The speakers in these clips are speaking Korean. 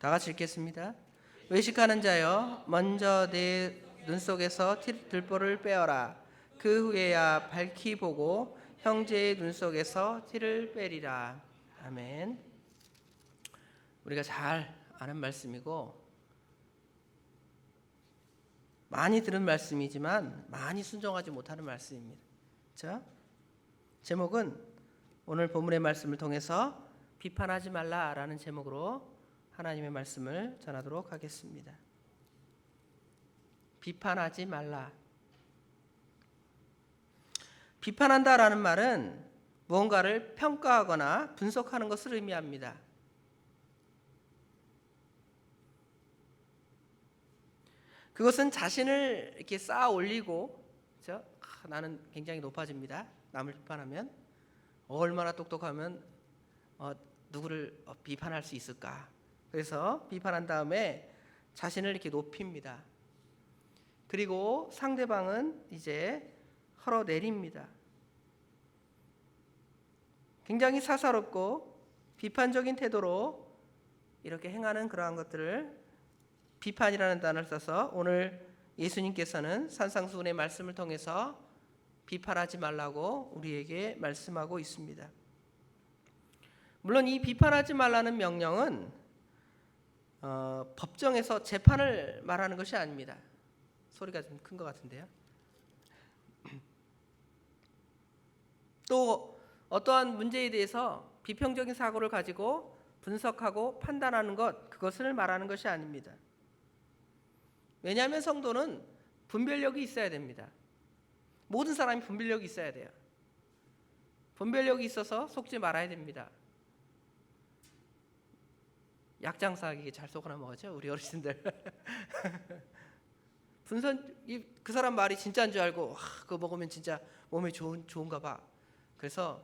다 같이 읽겠습니다. 외식하는 자여, 먼저 내 눈 속에서 들보를 빼어라. 그 후에야 밝히 보고 형제의 눈 속에서 티를 빼리라. 아멘. 우리가 잘 아는 말씀이고 많이 들은 말씀이지만 많이 순종하지 못하는 말씀입니다. 자, 제목은 오늘 본문의 말씀을 통해서 비판하지 말라라는 제목으로 하나님의 말씀을 전하도록 하겠습니다. 비판하지 말라. 비판한다라는 말은 무언가를 평가하거나 분석하는 것을 의미합니다. 그것은 자신을 이렇게 쌓아 올리고, 그렇죠? 나는 굉장히 높아집니다. 남을 비판하면 얼마나 똑똑하면 누구를 비판할 수 있을까? 그래서 비판한 다음에 자신을 이렇게 높입니다. 그리고 상대방은 이제 헐어내립니다. 굉장히 사사롭고 비판적인 태도로 이렇게 행하는 그러한 것들을 비판이라는 단어를 써서 오늘 예수님께서는 산상수훈의 말씀을 통해서 비판하지 말라고 우리에게 말씀하고 있습니다. 물론 이 비판하지 말라는 명령은 법정에서 재판을 말하는 것이 아닙니다. 소리가 좀 큰 것 같은데요. 또 어떠한 문제에 대해서 비평적인 사고를 가지고 분석하고 판단하는 것, 그것을 말하는 것이 아닙니다. 왜냐하면 성도는 분별력이 있어야 됩니다. 모든 사람이 분별력이 있어야 돼요. 분별력이 있어서 속지 말아야 됩니다. 약장사에게 잘 속아 넘어가죠, 우리 어르신들. 그 사람 말이 진짜인 줄 알고 그거 먹으면 진짜 몸에 좋은가 봐. 그래서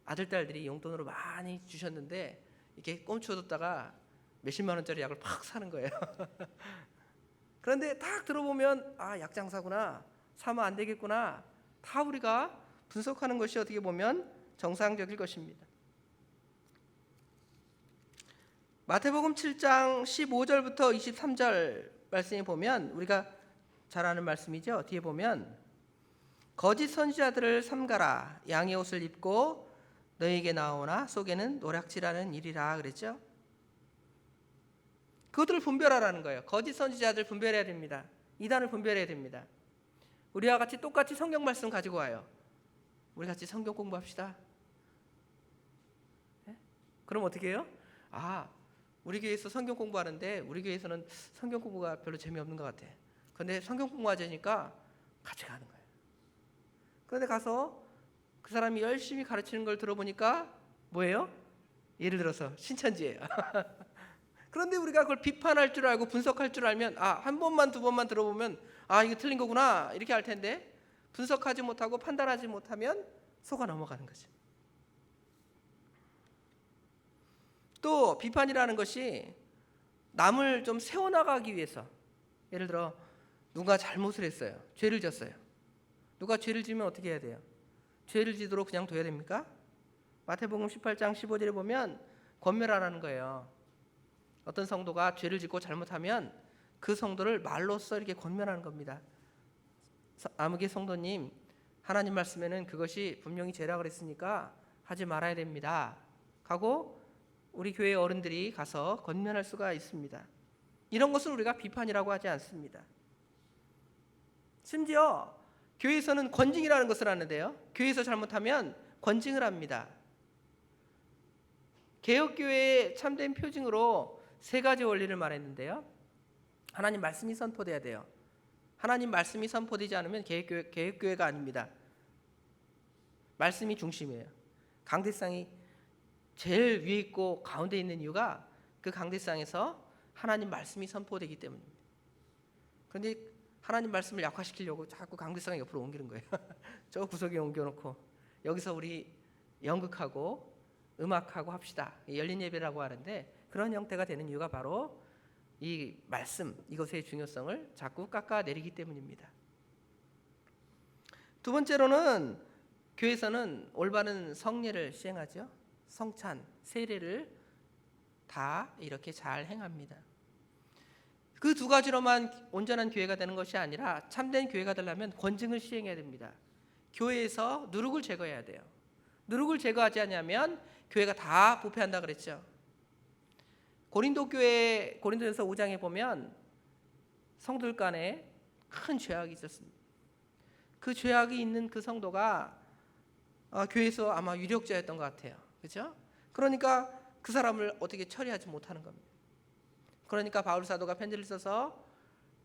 아들 딸들이 용돈으로 많이 주셨는데 이렇게 꼼추어뒀다가 몇십만 원짜리 약을 팍 사는 거예요. 그런데 딱 들어보면 약장사구나, 사면 안 되겠구나, 다 우리가 분석하는 것이 어떻게 보면 정상적일 것입니다. 마태복음 7장 15절부터 23절 말씀에 보면 우리가 잘 아는 말씀이죠. 뒤에 보면 거짓 선지자들을 삼가라. 양의 옷을 입고 너에게 나오나 속에는 노략질하는 일이라 그랬죠. 그것들을 분별하라는 거예요. 거짓 선지자들 분별해야 됩니다. 이단을 분별해야 됩니다. 우리와 같이 똑같이 성경 말씀 가지고 와요. 우리 같이 성경 공부합시다. 네? 그럼 어떻게 해요? 우리 교회에서 성경 공부하는데 우리 교회에서는 성경 공부가 별로 재미없는 것 같아. 그런데 성경 공부하자니까 같이 가는 거예요. 그런데 가서 그 사람이 열심히 가르치는 걸 들어보니까 뭐예요? 예를 들어서 신천지예요. 그런데 우리가 그걸 비판할 줄 알고 분석할 줄 알면 한 번만 두 번만 들어보면 이거 틀린 거구나 이렇게 할 텐데 분석하지 못하고 판단하지 못하면 속아 넘어가는 거죠. 또 비판이라는 것이 남을 좀 세워나가기 위해서, 예를 들어 누가 잘못을 했어요. 죄를 졌어요. 누가 죄를 지면 어떻게 해야 돼요? 죄를 지도록 그냥 둬야 됩니까? 마태복음 18장 15절에 보면 권면하라는 거예요. 어떤 성도가 죄를 짓고 잘못하면 그 성도를 말로써 이렇게 권면하는 겁니다. 아무개 성도님, 하나님 말씀에는 그것이 분명히 죄라 그랬으니까 하지 말아야 됩니다. 하고 우리 교회 어른들이 가서 권면할 수가 있습니다. 이런 것을 우리가 비판이라고 하지 않습니다. 심지어 교회에서는 권징이라는 것을 하는데요. 교회에서 잘못하면 권징을 합니다. 개혁교회의 참된 표징으로 3가지 원리를 말했는데요. 하나님 말씀이 선포돼야 돼요. 하나님 말씀이 선포되지 않으면 개혁교회가 아닙니다. 말씀이 중심이에요. 강대상이 제일 위에 있고 가운데 있는 이유가 그 강대상에서 하나님 말씀이 선포되기 때문입니다. 그런데 하나님 말씀을 약화시키려고 자꾸 강대상 옆으로 옮기는 거예요. 저 구석에 옮겨놓고 여기서 우리 연극하고 음악하고 합시다. 열린 예배라고 하는데 그런 형태가 되는 이유가 바로 이 말씀, 이것의 중요성을 자꾸 깎아내리기 때문입니다. 두 번째로는 교회에서는 올바른 성례를 시행하죠. 성찬, 세례를 다 이렇게 잘 행합니다. 그 두 가지로만 온전한 교회가 되는 것이 아니라 참된 교회가 되려면 권징을 시행해야 됩니다. 교회에서 누룩을 제거해야 돼요. 누룩을 제거하지 않으면 교회가 다 부패한다 그랬죠. 고린도전서 5장에 보면 성도들 간에 큰 죄악이 있었습니다. 그 죄악이 있는 그 성도가 교회에서 아마 유력자였던 것 같아요. 그렇죠? 그러니까 그 사람을 어떻게 처리하지 못하는 겁니다. 그러니까 바울 사도가 편지를 써서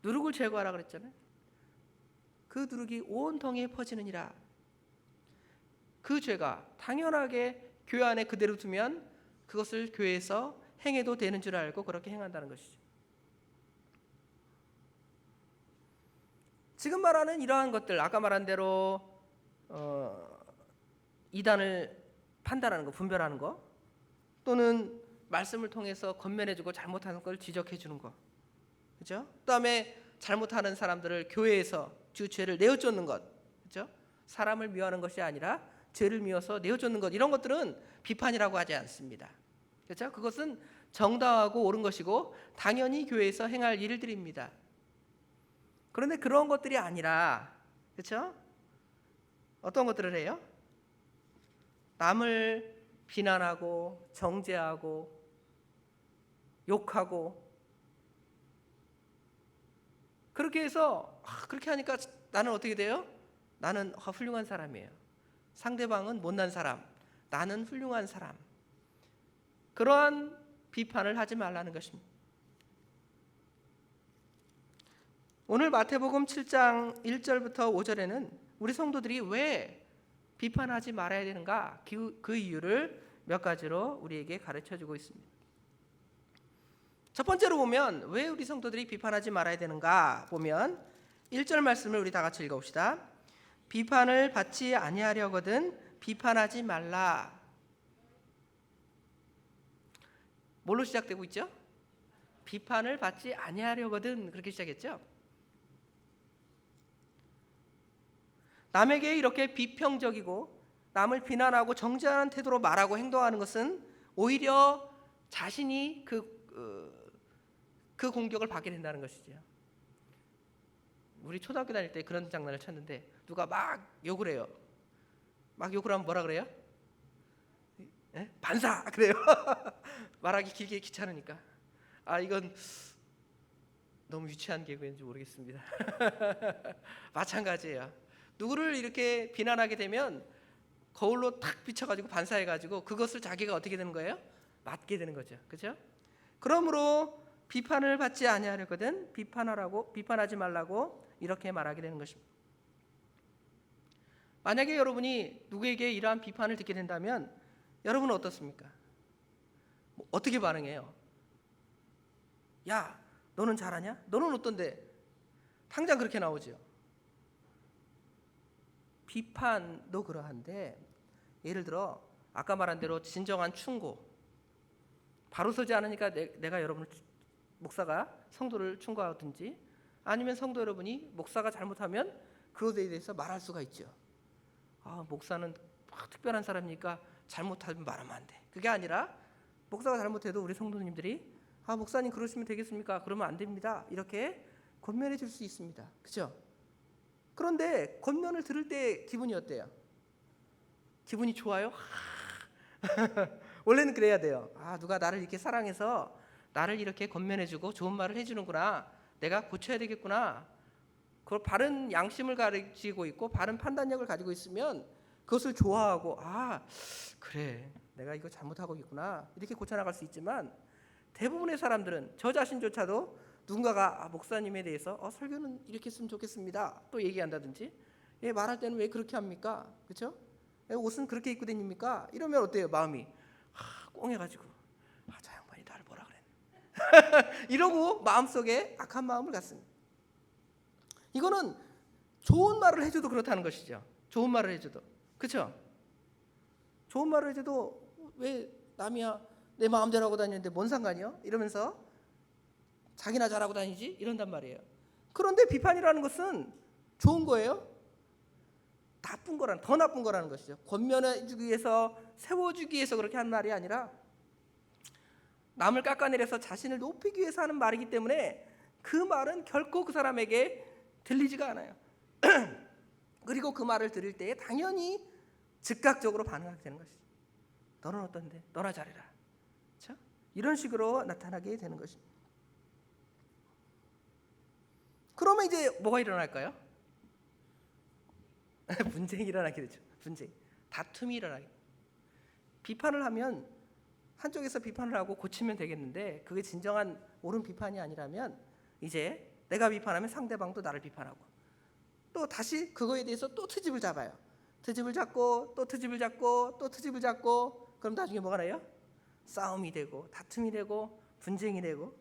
누룩을 제거하라 그랬잖아요. 그 누룩이 온 통에 퍼지느니라. 그 죄가 당연하게 교회 안에 그대로 두면 그것을 교회에서 행해도 되는 줄 알고 그렇게 행한다는 것이죠. 지금 말하는 이러한 것들, 아까 말한 대로 이단을 판단하는 거, 분별하는 거, 또는 말씀을 통해서 건면해주고 잘못하는 걸 지적해주는 거, 그렇죠? 그다음에 잘못하는 사람들을 교회에서 그 죄를 내어쫓는 것, 그렇죠? 사람을 미워하는 것이 아니라 죄를 미워서 내어쫓는 것, 이런 것들은 비판이라고 하지 않습니다. 그렇죠? 그것은 정당하고 옳은 것이고 당연히 교회에서 행할 일들입니다. 그런데 그런 것들이 아니라, 그렇죠? 어떤 것들을 해요? 남을 비난하고 정죄하고 욕하고, 그렇게 해서 그렇게 하니까 나는 어떻게 돼요? 나는 훌륭한 사람이에요. 상대방은 못난 사람, 나는 훌륭한 사람. 그러한 비판을 하지 말라는 것입니다. 오늘 마태복음 7장 1절부터 5절에는 우리 성도들이 왜 비판하지 말아야 되는가, 그 이유를 몇 가지로 우리에게 가르쳐주고 있습니다. 첫 번째로 보면 왜 우리 성도들이 비판하지 말아야 되는가 보면 1절 말씀을 우리 다 같이 읽어봅시다. 비판을 받지 아니하려거든 비판하지 말라. 뭘로 시작되고 있죠? 비판을 받지 아니하려거든, 그렇게 시작했죠. 남에게 이렇게 비평적이고 남을 비난하고 정죄하는 태도로 말하고 행동하는 것은 오히려 자신이 그 공격을 받게 된다는 것이죠. 우리 초등학교 다닐 때 그런 장난을 쳤는데 누가 막 욕을 해요. 막 욕을 하면 뭐라 그래요? 예? 반사! 그래요. 말하기 길게 귀찮으니까. 이건 너무 유치한 개그인지 모르겠습니다. 마찬가지예요. 누구를 이렇게 비난하게 되면 거울로 탁 비춰가지고 반사해가지고 그것을 자기가 어떻게 되는 거예요? 맞게 되는 거죠. 그렇죠? 그러므로 비판을 받지 아니하려거든 비판하지 말라고 이렇게 말하게 되는 것입니다. 만약에 여러분이 누구에게 이러한 비판을 듣게 된다면 여러분은 어떻습니까? 어떻게 반응해요? 야, 너는 잘하냐? 너는 어떤데? 당장 그렇게 나오죠. 비판도 그러한데, 예를 들어 아까 말한 대로 진정한 충고, 바로 서지 않으니까 내가 여러분을, 목사가 성도를 충고하든지, 아니면 성도 여러분이 목사가 잘못하면 그것에 대해서 말할 수가 있죠. 목사는 특별한 사람이니까 잘못하면 말하면 안 돼. 그게 아니라 목사가 잘못해도 우리 성도님들이 목사님 그러시면 되겠습니까? 그러면 안 됩니다. 이렇게 권면해 줄 수 있습니다. 그렇죠? 그런데 권면을 들을 때 기분이 어때요? 기분이 좋아요? 원래는 그래야 돼요. 누가 나를 이렇게 사랑해서 나를 이렇게 권면해주고 좋은 말을 해주는구나. 내가 고쳐야 되겠구나. 그걸 바른 양심을 가지고 있고 바른 판단력을 가지고 있으면 그것을 좋아하고 그래, 내가 이거 잘못하고 있구나, 이렇게 고쳐나갈 수 있지만, 대부분의 사람들은, 저 자신조차도 누군가가 목사님에 대해서 설교는 이렇게 했으면 좋겠습니다 또 얘기한다든지, 말할 때는 왜 그렇게 합니까? 그렇죠? 옷은 그렇게 입고 다닙니까? 이러면 어때요? 마음이 꽁해가지고 저 양반이 나를 뭐라 그랬네 이러고 마음속에 악한 마음을 갖습니다. 이거는 좋은 말을 해줘도 그렇다는 것이죠. 좋은 말을 해줘도, 그렇죠? 좋은 말을 해줘도 왜 남이야 내 마음대로 하고 다니는데 뭔 상관이요? 이러면서 자기나 잘하고 다니지? 이런단 말이에요. 그런데 비판이라는 것은 좋은 거예요? 더 나쁜 거라는 것이죠. 권면해주기 위해서, 세워주기 위해서 그렇게 한 말이 아니라 남을 깎아내려서 자신을 높이기 위해서 하는 말이기 때문에 그 말은 결코 그 사람에게 들리지가 않아요. 그리고 그 말을 들을 때에 당연히 즉각적으로 반응하게 되는 것이죠. 너는 어떤데? 너나 잘해라. 그렇죠? 이런 식으로 나타나게 되는 것입니다. 그러면 이제 뭐가 일어날까요? 분쟁이 일어나게 되죠. 분쟁, 다툼이 일어나게. 비판을 하면 한쪽에서 비판을 하고 고치면 되겠는데 그게 진정한 옳은 비판이 아니라면 이제 내가 비판하면 상대방도 나를 비판하고 또 다시 그거에 대해서 또 트집을 잡아요. 트집을 잡고 또 트집을 잡고 또 트집을 잡고 그럼 나중에 뭐가 나요? 싸움이 되고 다툼이 되고 분쟁이 되고.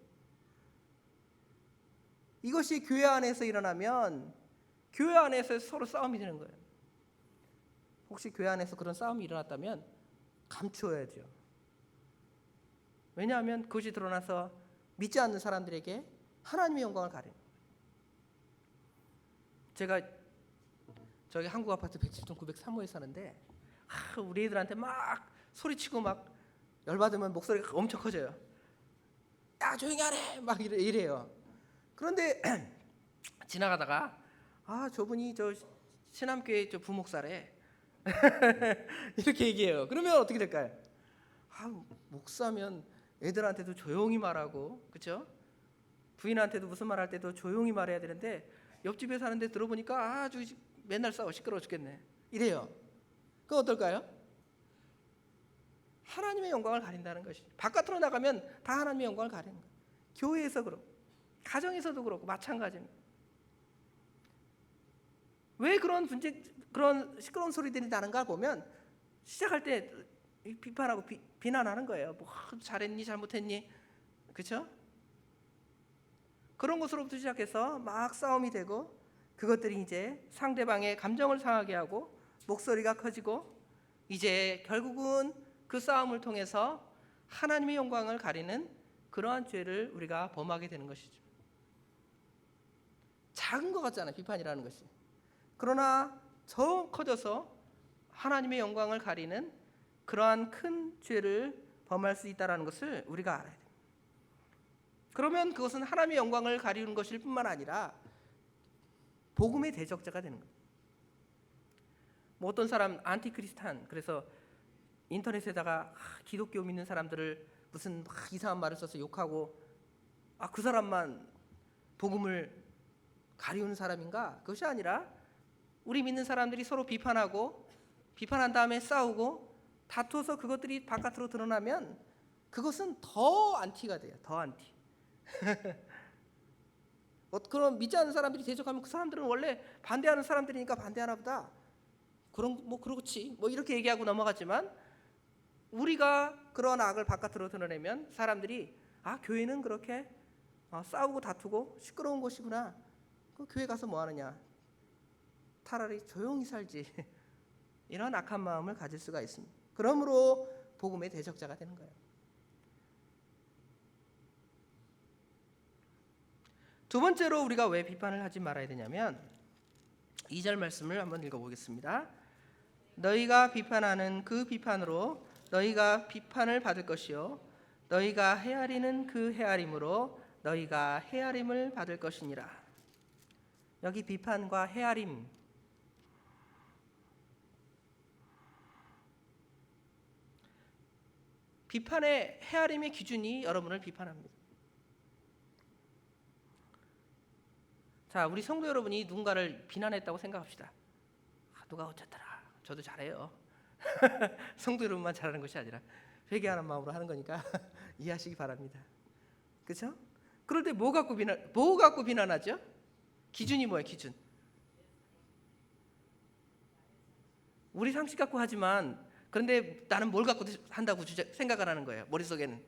이것이 교회 안에서 일어나면 교회 안에서 서로 싸움이 되는 거예요. 혹시 교회 안에서 그런 싸움이 일어났다면 감추어야죠. 왜냐하면 그것이 드러나서 믿지 않는 사람들에게 하나님의 영광을 가리는 거예요. 제가 저기 한국 아파트 107동 903호에 사는데 우리 애들한테 막 소리치고 막 열받으면 목소리가 엄청 커져요. 야 조용히 하래 막 이래요. 그런데 지나가다가 저분이 저 신암교회 저 부목사래 이렇게 얘기해요. 그러면 어떻게 될까요? 목사면 애들한테도 조용히 말하고, 그렇죠? 부인한테도 무슨 말할 때도 조용히 말해야 되는데 옆집에 사는데 들어보니까 아주 맨날 싸워 시끄러워 죽겠네 이래요. 그건 어떨까요? 하나님의 영광을 가린다는 것이. 바깥으로 나가면 다 하나님의 영광을 가리는 거예요. 교회에서 그렇고 가정에서도 그렇고 마찬가지입니다. 왜 그런 분쟁, 그런 시끄러운 소리들이 나는가 보면 시작할 때 비판하고 비난하는 거예요. 뭐 잘했니 잘못했니, 그렇죠? 그런 것으로부터 시작해서 막 싸움이 되고 그것들이 이제 상대방의 감정을 상하게 하고 목소리가 커지고 이제 결국은 그 싸움을 통해서 하나님의 영광을 가리는 그러한 죄를 우리가 범하게 되는 것이죠. 작은 것 같잖아요, 비판이라는 것이. 그러나 더 커져서 하나님의 영광을 가리는 그러한 큰 죄를 범할 수 있다는 것을 우리가 알아야 됩니다. 그러면 그것은 하나님의 영광을 가리는 것일 뿐만 아니라 복음의 대적자가 되는 거예요. 뭐 어떤 사람 안티크리스탄, 그래서 인터넷에다가 기독교 믿는 사람들을 무슨 이상한 말을 써서 욕하고 그 사람만 복음을 가리우는 사람인가? 그것이 아니라 우리 믿는 사람들이 서로 비판하고 비판한 다음에 싸우고 다투어서 그것들이 바깥으로 드러나면 그것은 더 안티가 돼요. 더 안티. 그런 믿지 않는 사람들이 대적하면 그 사람들은 원래 반대하는 사람들이니까 반대하나 보다. 그렇지. 이렇게 얘기하고 넘어가지만 우리가 그런 악을 바깥으로 드러내면 사람들이 교회는 그렇게 싸우고 다투고 시끄러운 곳이구나. 그 교회 가서 뭐 하느냐. 차라리 조용히 살지. 이런 악한 마음을 가질 수가 있습니다. 그러므로 복음의 대적자가 되는 거예요. 두 번째로 우리가 왜 비판을 하지 말아야 되냐면 2절 말씀을 한번 읽어보겠습니다. 너희가 비판하는 그 비판으로 너희가 비판을 받을 것이요 너희가 헤아리는 그 헤아림으로 너희가 헤아림을 받을 것이니라. 여기 비판과 헤아림, 비판의 헤아림의 기준이 여러분을 비판합니다. 자, 우리 성도 여러분이 누군가를 비난했다고 생각합시다. 누가 어쨌더라. 저도 잘해요. 성도 여러분만 잘하는 것이 아니라 회개하는 마음으로 하는 거니까 이해하시기 바랍니다. 그렇죠? 그럴 때 뭐 갖고 비난하죠? 기준이 뭐예요? 기준. 우리 상식 갖고 하지만 그런데 나는 뭘 갖고 한다고 생각을 하는 거예요. 머릿속에는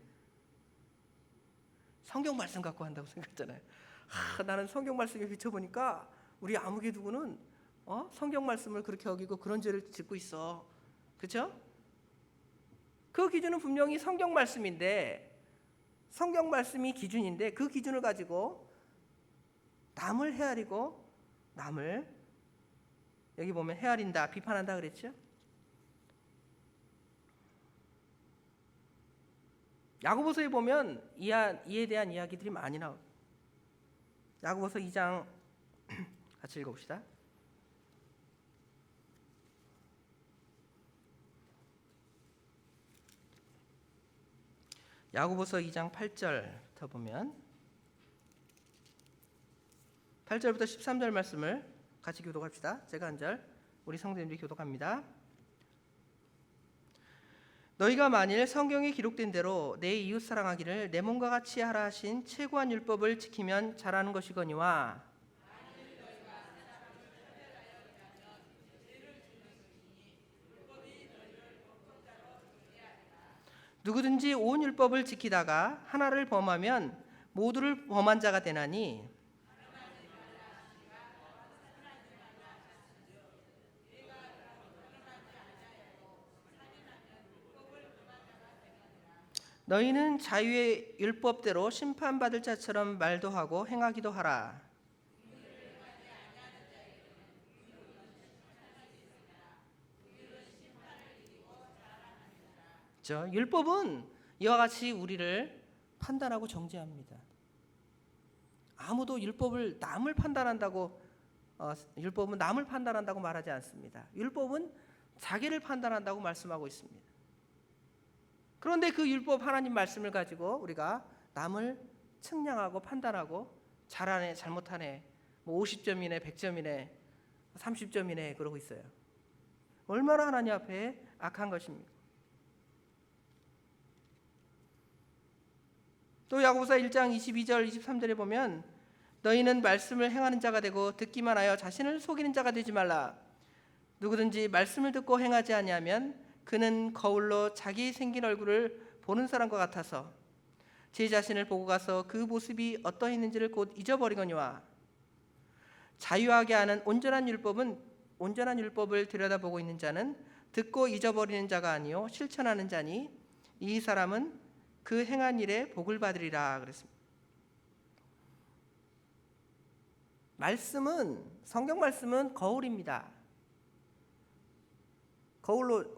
성경 말씀 갖고 한다고 생각했잖아요. 나는 성경 말씀에 비춰보니까 우리 아무개 누구는 성경 말씀을 그렇게 어기고 그런 죄를 짓고 있어. 그렇죠? 그 기준은 분명히 성경 말씀인데, 성경 말씀이 기준인데 그 기준을 가지고 남을 헤아리고 남을 여기 보면 헤아린다, 비판한다 그랬죠? 야고보서에 보면 이에 대한 이야기들이 많이 나와요. 야고보서 2장 같이 읽어봅시다. 야고보서 2장 8절부터 보면 8절부터 13절 말씀을 같이 교독합시다. 제가 한 절, 우리 성도님들이 교독합니다. 너희가 만일 성경에 기록된 대로 내 이웃 사랑하기를 내 몸과 같이 하라 하신 최고한 율법을 지키면 잘하는 것이거니와, 누구든지 온 율법을 지키다가 하나를 범하면 모두를 범한 자가 되나니, 너희는 자유의 율법대로 심판받을 자처럼 말도 하고 행하기도 하라. 율법은 이와 같이 우리를 판단하고 정죄합니다. 아무도 율법을 남을 판단한다고 율법은 남을 판단한다고 말하지 않습니다. 율법은 자기를 판단한다고 말씀하고 있습니다. 그런데 그 율법 하나님 말씀을 가지고 우리가 남을 측량하고 판단하고 잘하네 잘못하네, 뭐 50점이네 100점이네 30점이네 그러고 있어요. 얼마나 하나님 앞에 악한 것입니까? 또 야고보서 1장 22절 23절에 보면 너희는 말씀을 행하는 자가 되고 듣기만 하여 자신을 속이는 자가 되지 말라. 누구든지 말씀을 듣고 행하지 아니하면 그는 거울로 자기 생긴 얼굴을 보는 사람과 같아서 제 자신을 보고 가서 그 모습이 어떠했는지를 곧 잊어버리거니와, 자유하게 하는 온전한 율법을 들여다보고 있는 자는 듣고 잊어버리는 자가 아니요 실천하는 자니 이 사람은 그 행한 일에 복을 받으리라 그랬습니다. 성경 말씀은 거울입니다. 거울로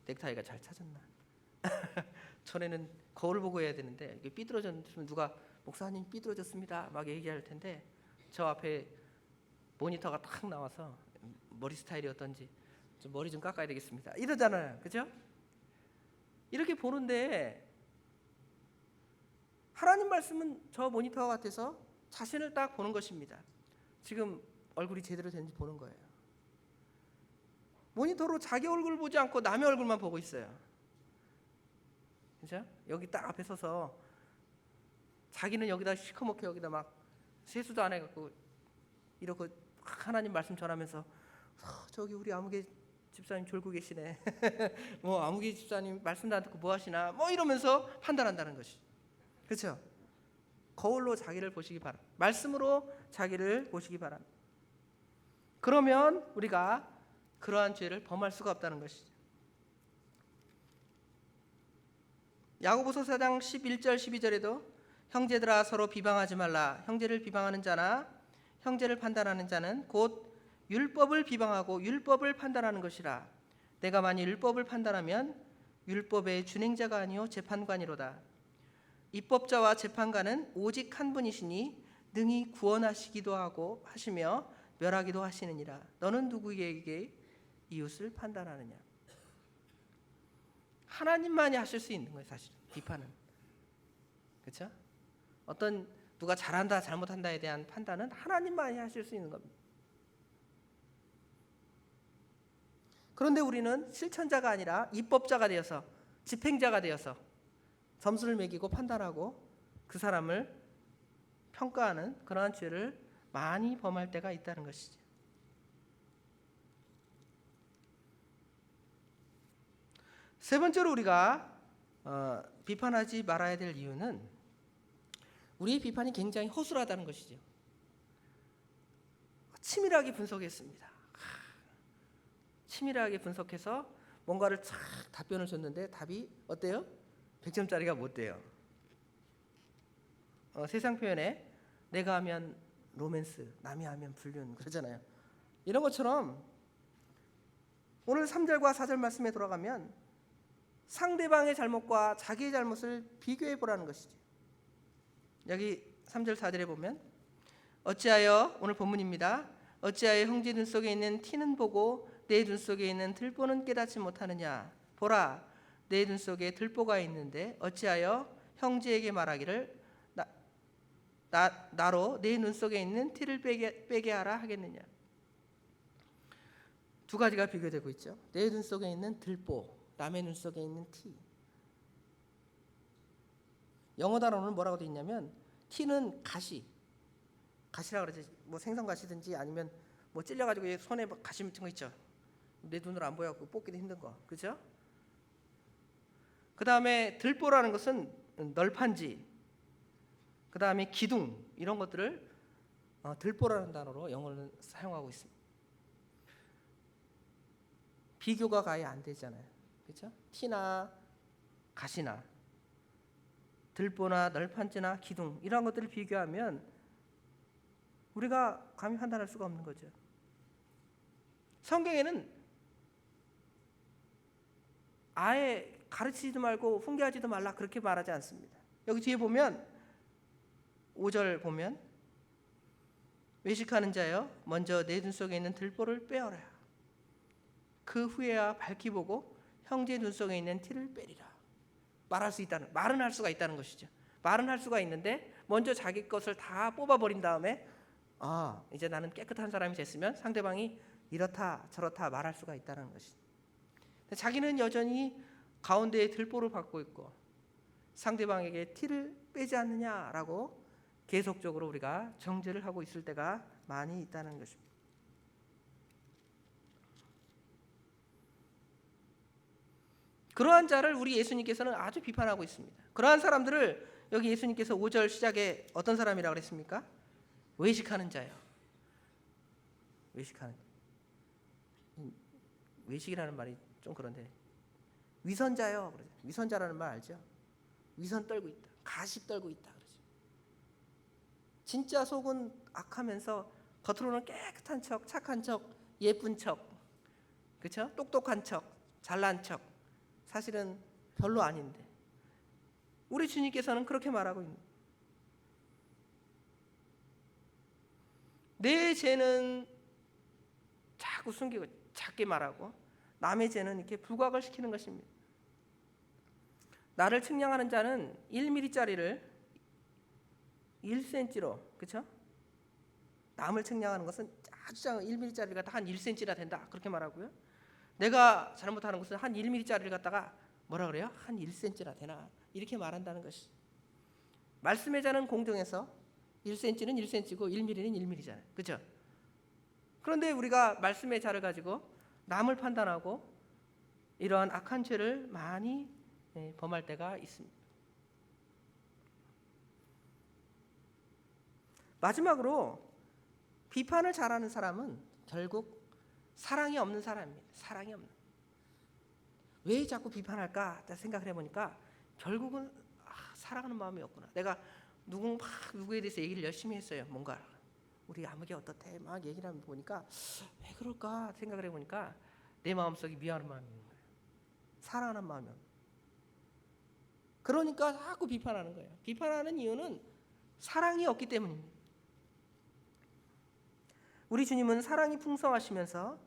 넥타이가 잘 찾았나? 전에는 거울 보고 해야 되는데 이게 삐뚤어졌으면 누가 목사님 삐뚤어졌습니다 막 얘기할 텐데 저 앞에 모니터가 딱 나와서 머리 스타일이 어떤지 좀 머리 좀 깎아야 되겠습니다 이러잖아요, 그죠? 이렇게 보는데 하나님 말씀은 저 모니터 같아서 자신을 딱 보는 것입니다. 지금 얼굴이 제대로 되는지 보는 거예요. 모니터로 자기 얼굴 보지 않고 남의 얼굴만 보고 있어요. 그죠? 여기 딱 앞에 서서 자기는 여기다 시커멓게 여기다 막 세수도 안 해갖고 이러고 하나님 말씀 전하면서 저기 우리 아무개 집사님 졸고 계시네. 뭐 아무개 집사님 말씀도 안 듣고 뭐 하시나 뭐 이러면서 판단한다는 것이. 그렇죠? 거울로 자기를 보시기 바랍니다. 말씀으로 자기를 보시기 바랍니다. 그러면 우리가 그러한 죄를 범할 수가 없다는 것이죠. 야고보서 4장 11절 12절에도 형제들아 서로 비방하지 말라. 형제를 비방하는 자나 형제를 판단하는 자는 곧 율법을 비방하고 율법을 판단하는 것이라. 내가 만일 율법을 판단하면 율법의 준행자가 아니요 재판관이로다. 입법자와 재판관은 오직 한 분이시니 능히 구원하시기도 하고 하시며 멸하기도 하시느니라. 너는 누구에게 이웃을 판단하느냐? 하나님만이 하실 수 있는 거예요. 사실은 비판은, 그렇죠? 어떤 누가 잘한다 잘못한다에 대한 판단은 하나님만이 하실 수 있는 겁니다. 그런데 우리는 실천자가 아니라 입법자가 되어서 집행자가 되어서 점수를 매기고 판단하고 그 사람을 평가하는 그러한 죄를 많이 범할 때가 있다는 것이죠. 세 번째로 우리가 비판하지 말아야 될 이유는 우리의 비판이 굉장히 허술하다는 것이죠. 치밀하게 분석했습니다. 치밀하게 분석해서 뭔가를 쫙 답변을 줬는데 답이 어때요? 100점짜리가 못 돼요. 세상 표현에 내가 하면 로맨스, 남이 하면 불륜 그러잖아요. 이런 것처럼 오늘 3절과 4절 말씀에 돌아가면 상대방의 잘못과 자기의 잘못을 비교해 보라는 것이죠. 여기 3절 4절에 보면 어찌하여, 오늘 본문입니다. 어찌하여 형제 눈 속에 있는 티는 보고 내 눈 속에 있는 들보는 깨닫지 못하느냐. 보라, 내 눈 속에 들보가 있는데 어찌하여 형제에게 말하기를 나로 내 눈 속에 있는 티를 빼게 하라 하겠느냐. 두 가지가 비교되고 있죠. 내 눈 속에 있는 들보, 남의 눈 속에 있는 티. 영어 단어는 뭐라고 되어 있냐면 티는 가시라 그러지. 뭐 생선가시든지 아니면 뭐 찔려가지고 손에 가시 묻힌 거 있죠. 내 눈으로 안 보여갖고 뽑기도 힘든 거, 그죠? 그 다음에 들보라는 것은 널판지, 그 다음에 기둥, 이런 것들을 들보라는 단어로 영어를 사용하고 있습니다. 비교가 가야 안 되잖아요, 그렇죠? 티나 가시나 들보나 널판지나 기둥, 이런 것들을 비교하면 우리가 감히 판단할 수가 없는 거죠. 성경에는 아예 가르치지도 말고 훈계하지도 말라 그렇게 말하지 않습니다. 여기 뒤에 보면 5절 보면 외식하는 자여 먼저 내 눈 속에 있는 들보를 빼어라. 그 후에야 밝히 보고 형제 눈 속에 있는 티를 빼리라. 말은 할 수가 있다는 것이죠. 말은 할 수가 있는데 먼저 자기 것을 다 뽑아버린 다음에 이제 나는 깨끗한 사람이 됐으면 상대방이 이렇다 저렇다 말할 수가 있다는 것이죠. 자기는 여전히 가운데에 들보를 받고 있고 상대방에게 티를 빼지 않느냐라고 계속적으로 우리가 정죄를 하고 있을 때가 많이 있다는 것입니다. 그러한 자를 우리 예수님께서는 아주 비판하고 있습니다. 그러한 사람들을 여기 예수님께서 5절 시작에 어떤 사람이라고 그랬습니까? 외식하는 자요. 외식이라는 말이 좀 그런데 위선자요. 위선자라는 말 알죠? 위선 떨고 있다. 가십 떨고 있다. 그러죠. 진짜 속은 악하면서 겉으로는 깨끗한 척, 착한 척, 예쁜 척, 그렇죠? 똑똑한 척, 잘난 척. 사실은 별로 아닌데 우리 주님께서는 그렇게 말하고 있는 거예요. 내 죄는 자꾸 숨기고 작게 말하고 남의 죄는 이렇게 부각을 시키는 것입니다. 나를 측량하는 자는 1mm짜리를 1cm로, 그렇죠? 남을 측량하는 것은 아주 작은 1mm짜리가 한 1cm나 된다 그렇게 말하고요. 내가 잘못하는 것은 한 1mm짜리를 갖다가 뭐라 그래요? 한 1cm나 되나 이렇게 말한다는 것이. 말씀의 자는 공정해서 1cm는 1cm고 1mm는 1mm잖아요, 그렇죠? 그런데 우리가 말씀의 자를 가지고 남을 판단하고 이러한 악한 죄를 많이 범할 때가 있습니다. 마지막으로 비판을 잘하는 사람은 결국 사랑이 없는 사람입니다. 사랑이 없는. 왜 자꾸 비판할까 생각을 해보니까 결국은 사랑하는 마음이 없구나. 내가 누구에 대해서 얘기를 열심히 했어요. 뭔가 우리 아무개 어떻대 막 얘기를 하면 보니까 왜 그럴까 생각을 해보니까 내 마음속에 미워하는 마음이 있는 거예요. 사랑하는 마음이 없는. 그러니까 자꾸 비판하는 거예요. 비판하는 이유는 사랑이 없기 때문입니다. 우리 주님은 사랑이 풍성하시면서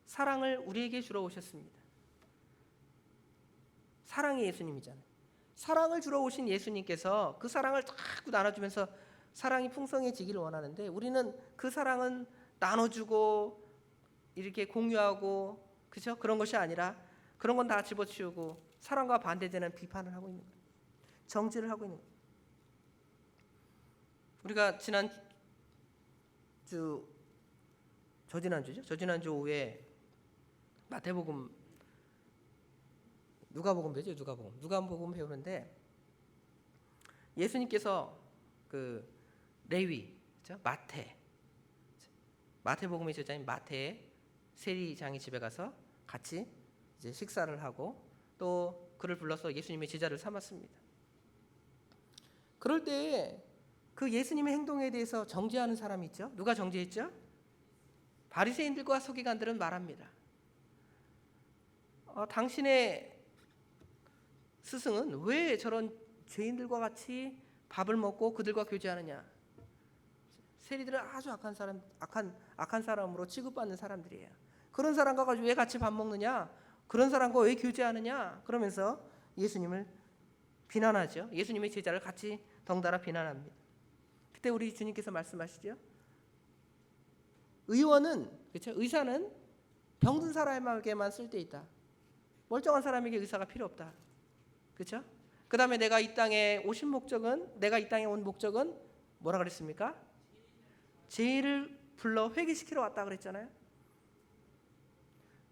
사랑을 우리에게 주러 오셨습니다. 사랑이 예수님이잖아요. 사랑을 주러 오신 예수님께서 그 사랑을 자꾸 나눠주면서 사랑이 풍성해지기를 원하는데 우리는 그 사랑은 나눠주고 이렇게 공유하고 그죠? 그런 것이 아니라 그런 건 다 집어치우고 사랑과 반대되는 비판을 하고 있는 거예요. 정죄를 하고 있는 거예요. 우리가 저지난주 오후에 마태복음 누가복음 배우는데 예수님께서 그 레위, 그렇죠? 마태복음의 저자인 마태의 세리장의 집에 가서 같이 이제 식사를 하고 또 그를 불러서 예수님의 제자를 삼았습니다. 그럴 때 그 예수님의 행동에 대해서 정죄하는 사람이 있죠. 누가 정죄했죠? 바리새인들과 서기관들은 말합니다. 당신의 스승은 왜 저런 죄인들과 같이 밥을 먹고 그들과 교제하느냐? 세리들은 아주 악한 사람으로 취급받는 사람들이에요. 그런 사람과 왜 같이 밥 먹느냐? 그런 사람과 왜 교제하느냐? 그러면서 예수님을 비난하죠. 예수님의 제자를 같이 덩달아 비난합니다. 그때 우리 주님께서 말씀하시죠. 그렇죠? 의사는 병든 사람에게만 쓸 데 있다. 멀쩡한 사람에게 의사가 필요 없다. 그렇죠? 그다음에 내가 이 땅에 온 목적은 뭐라 그랬습니까? 죄를 불러 회개시키러 왔다 그랬잖아요.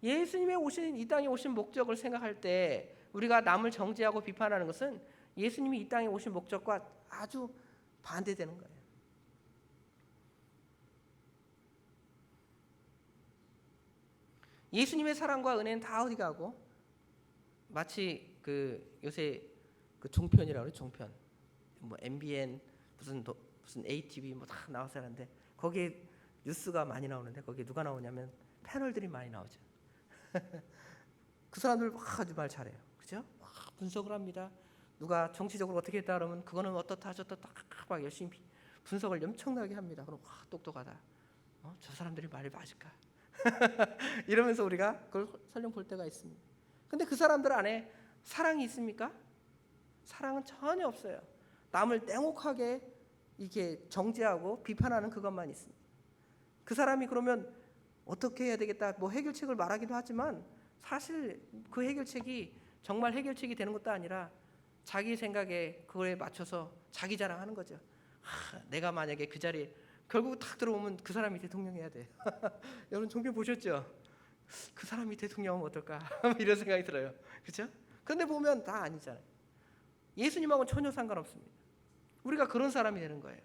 예수님의 이 땅에 오신 목적을 생각할 때 우리가 남을 정죄하고 비판하는 것은 예수님이 이 땅에 오신 목적과 아주 반대되는 거예요. 예수님의 사랑과 은혜는 다 어디 가고, 마치 요새 종편이라고 그래요. 종편 뭐 MBN 무슨 ATV 뭐 다 나와서 하는데 거기에 뉴스가 많이 나오는데 거기에 누가 나오냐면 패널들이 많이 나오죠. 그 사람들 아주 말 잘해요. 그죠? 분석을 합니다. 누가 정치적으로 어떻게 했다 그러면 그거는 어떻다 저렇다 막 열심히 분석을 엄청나게 합니다. 그럼 똑똑하다. 저 사람들이 말이 맞을까? 이러면서 우리가 그걸 설령 볼 때가 있습니다. 근데 그 사람들 안에 사랑이 있습니까? 사랑은 전혀 없어요. 남을 냉혹하게 이렇게 정죄하고 비판하는 그것만 있습니다. 그 사람이 그러면 어떻게 해야 되겠다 뭐 해결책을 말하기도 하지만 사실 그 해결책이 정말 해결책이 되는 것도 아니라 자기 생각에 그거에 맞춰서 자기 자랑하는 거죠. 내가 만약에 그 자리에 결국 딱 들어오면 그 사람이 대통령해야 돼. 여러분 종편 보셨죠? 그 사람이 대통령하면 어떨까? 이런 생각이 들어요. 그렇죠? 그런데 보면 다 아니잖아요. 예수님하고는 전혀 상관없습니다. 우리가 그런 사람이 되는 거예요.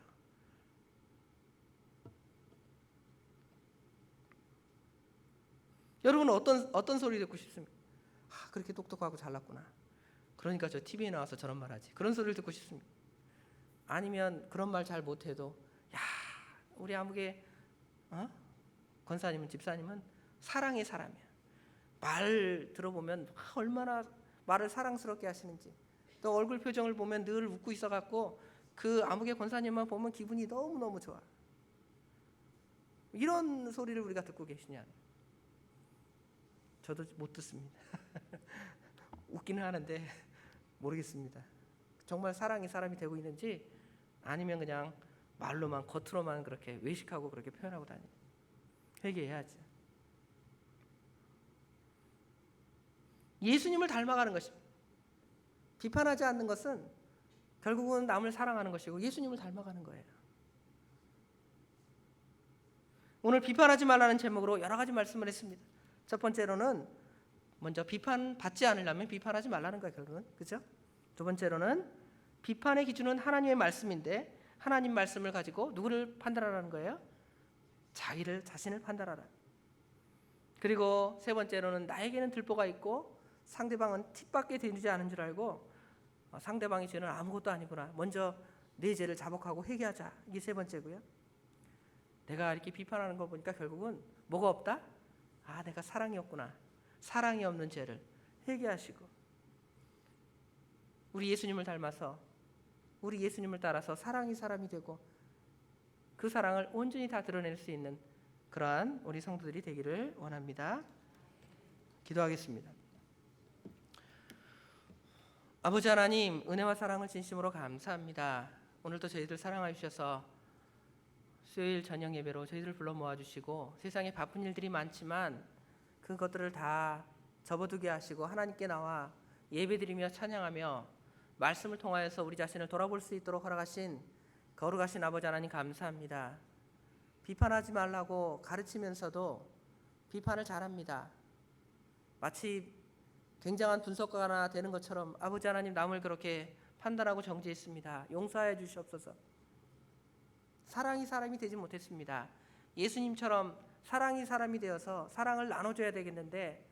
여러분은 어떤 소리 듣고 싶습니까? 그렇게 똑똑하고 잘났구나. 그러니까 저 TV에 나와서 저런 말 하지. 그런 소리를 듣고 싶습니다. 아니면 그런 말 잘 못해도 우리 아무개 권사님은 집사님은 사랑의 사람이야. 말 들어보면 얼마나 말을 사랑스럽게 하시는지. 또 얼굴 표정을 보면 늘 웃고 있어갖고 그 아무개 권사님만 보면 기분이 너무너무 좋아. 이런 소리를 우리가 듣고 계시냐. 저도 못 듣습니다. 웃기는 하는데 모르겠습니다. 정말 사랑이 사람이 되고 있는지 아니면 그냥 말로만 겉으로만 그렇게 외식하고 그렇게 표현하고 다니는. 회개해야지. 예수님을 닮아가는 것입니다. 비판하지 않는 것은 결국은 남을 사랑하는 것이고 예수님을 닮아가는 거예요. 오늘 비판하지 말라는 제목으로 여러 가지 말씀을 했습니다. 첫 번째로는 먼저 비판받지 않으려면 비판하지 말라는 거예요. 결국은. 그렇죠? 두 번째로는 비판의 기준은 하나님의 말씀인데 하나님 말씀을 가지고 누구를 판단하라는 거예요? 자신을 판단하라. 그리고 세 번째로는 나에게는 들보가 있고 상대방은 팁밖에 되지 않은 줄 알고 상대방의 죄는 아무것도 아니구나. 먼저 내 죄를 자복하고 회개하자. 이게 세 번째고요. 내가 이렇게 비판하는 거 보니까 결국은 뭐가 없다? 내가 사랑이 없구나. 사랑이 없는 죄를 회개하시고 우리 예수님을 닮아서 우리 예수님을 따라서 사랑이 사람이 되고 그 사랑을 온전히 다 드러낼 수 있는 그러한 우리 성도들이 되기를 원합니다. 기도하겠습니다. 아버지 하나님, 은혜와 사랑을 진심으로 감사합니다. 오늘도 저희들 사랑하여 주셔서 수요일 저녁 예배로 저희들을 불러 모아주시고 세상에 바쁜 일들이 많지만 그것들을 다 접어두게 하시고 하나님께 나와 예배드리며 찬양하며 말씀을 통하여서 우리 자신을 돌아볼 수 있도록 허락하신 거룩하신 아버지 하나님 감사합니다. 비판하지 말라고 가르치면서도 비판을 잘합니다. 마치 굉장한 분석가나 되는 것처럼 아버지 하나님 남을 그렇게 판단하고 정죄했습니다. 용서해 주시옵소서. 사랑이 사람이 되지 못했습니다. 예수님처럼 사랑이 사람이 되어서 사랑을 나눠줘야 되겠는데